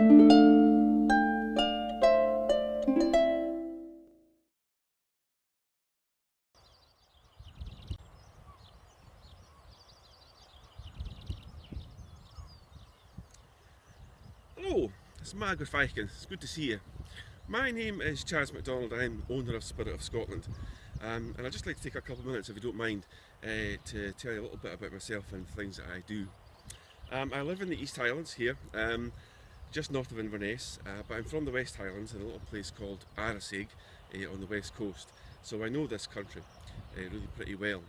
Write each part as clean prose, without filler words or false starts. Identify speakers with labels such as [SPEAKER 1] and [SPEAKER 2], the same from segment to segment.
[SPEAKER 1] Hello, it's Margaret Feichen. It's good to see you. My name is Chaz MacDonald. I'm owner of Spirit of Scotland. And I'd just like to take a couple of minutes, if you don't mind, to tell you a little bit about myself and things that I do. I live in the East Highlands here, just north of Inverness, but I'm from the West Highlands in a little place called Arasaig on the west coast. So I know this country really pretty well.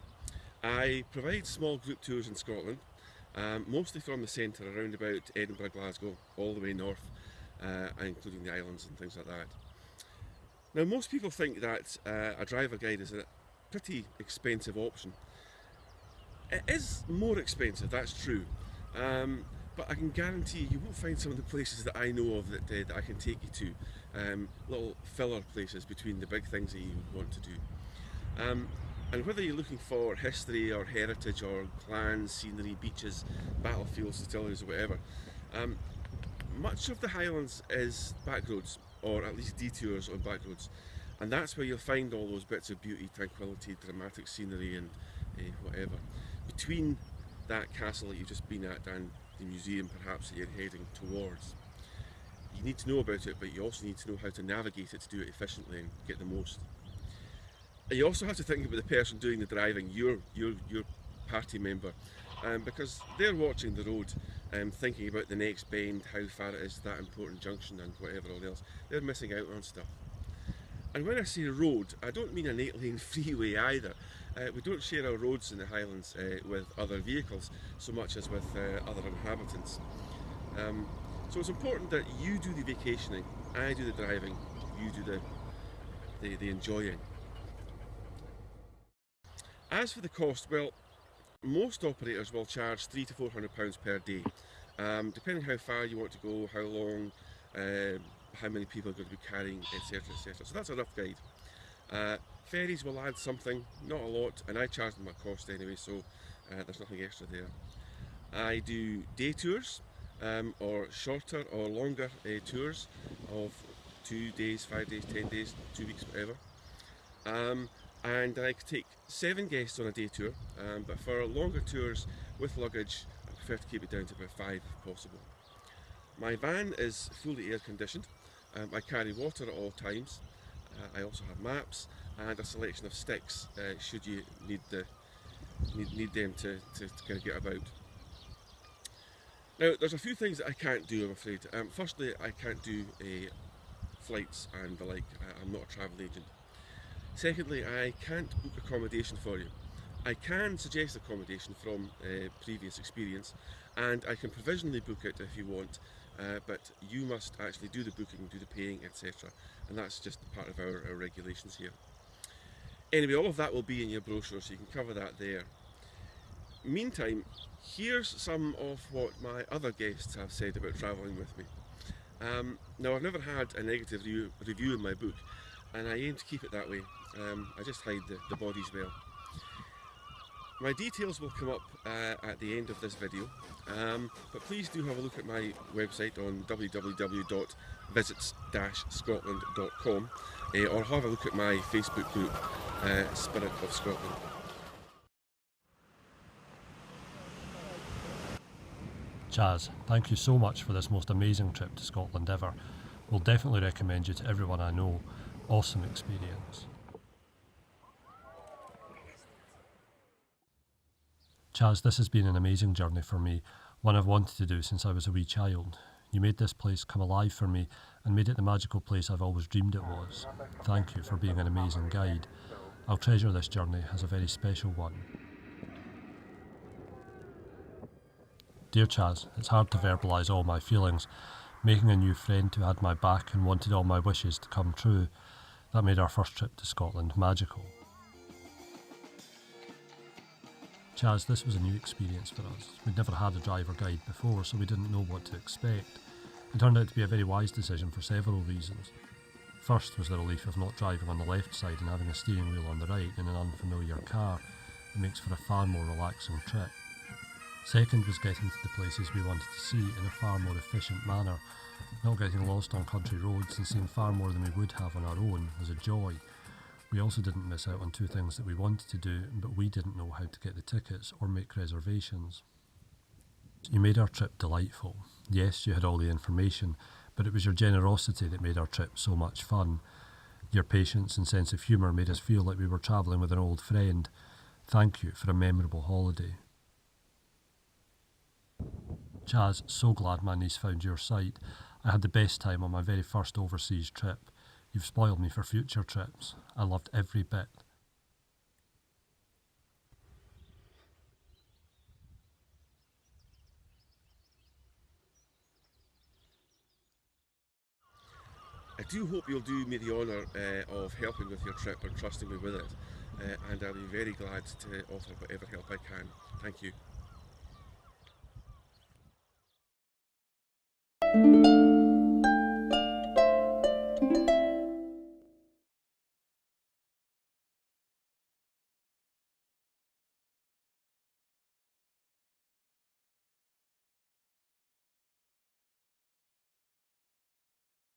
[SPEAKER 1] I provide small group tours in Scotland, mostly from the centre around about Edinburgh, Glasgow, all the way north, including the islands and things like that. Now, most people think that a driver guide is a pretty expensive option. It is more expensive, that's true, but I can guarantee you won't find some of the places that I know of that I can take you to, little filler places between the big things that you want to do. And whether you're looking for history or heritage or clans, scenery, beaches, battlefields, distilleries or whatever, much of the Highlands is back roads, or at least detours on back roads, and that's where you'll find all those bits of beauty, tranquility, dramatic scenery and whatever. Between that castle that you've just been at and the museum perhaps that you're heading towards. You need to know about it, but you also need to know how to navigate it to do it efficiently and get the most. You also have to think about the person doing the driving, your party member, because they're watching the road, thinking about the next bend, how far it is to that important junction and whatever else. They're missing out on stuff. And when I say road, I don't mean an 8-lane freeway either. We don't share our roads in the Highlands with other vehicles so much as with other inhabitants. So it's important that you do the vacationing, I do the driving, you do the enjoying. As for the cost, well, most operators will charge £300 to £400 per day, depending how far you want to go, how long, how many people are going to be carrying, etc, etc. So that's a rough guide. Ferries will add something, not a lot, and I charge them a cost anyway, so there's nothing extra there. I do day tours, or shorter or longer tours of 2 days, 5 days, 10 days, 2 weeks, whatever. And I take 7 guests on a day tour, but for longer tours with luggage, I prefer to keep it down to about 5 if possible. My van is fully air conditioned. I carry water at all times. I also have maps and a selection of sticks should you need them to kind of get about. Now, there's a few things that I can't do, I'm afraid. Firstly, I can't do flights and the like. I'm not a travel agent. Secondly, I can't book accommodation for you. I can suggest accommodation from previous experience, and I can provisionally book it if you want, but you must actually do the booking, do the paying, etc. And that's just part of our regulations here. Anyway, all of that will be in your brochure, so you can cover that there. Meantime, here's some of what my other guests have said about travelling with me. Now, I've never had a negative review in my book, and I aim to keep it that way. I just hide the bodies well. My details will come up at the end of this video, but please do have a look at my website on www.visits-scotland.com or have a look at my Facebook group, Spirit of Scotland.
[SPEAKER 2] Chaz, thank you so much for this most amazing trip to Scotland ever. Will definitely recommend you to everyone I know. Awesome experience. Chaz, this has been an amazing journey for me, one I've wanted to do since I was a wee child. You made this place come alive for me and made it the magical place I've always dreamed it was. Thank you for being an amazing guide. I'll treasure this journey as a very special one. Dear Chaz, it's hard to verbalise all my feelings. Making a new friend who had my back and wanted all my wishes to come true, that made our first trip to Scotland magical. Chaz, this was a new experience for us. We'd never had a driver guide before, so we didn't know what to expect. It turned out to be a very wise decision for several reasons. First was the relief of not driving on the left side and having a steering wheel on the right in an unfamiliar car. It makes for a far more relaxing trip. Second was getting to the places we wanted to see in a far more efficient manner, Not getting lost on country roads and seeing far more than we would have on our own was a joy. We also didn't miss out on two things that we wanted to do, but we didn't know how to get the tickets or make reservations. You made our trip delightful. Yes, you had all the information, but it was your generosity that made our trip so much fun. Your patience and sense of humour made us feel like we were travelling with an old friend. Thank you for a memorable holiday. Chaz, so glad my niece found your site. I had the best time on my very first overseas trip. You've spoiled me for future trips. I loved every bit.
[SPEAKER 1] I do hope you'll do me the honour of helping with your trip and trusting me with it, and I'll be very glad to offer whatever help I can. Thank you.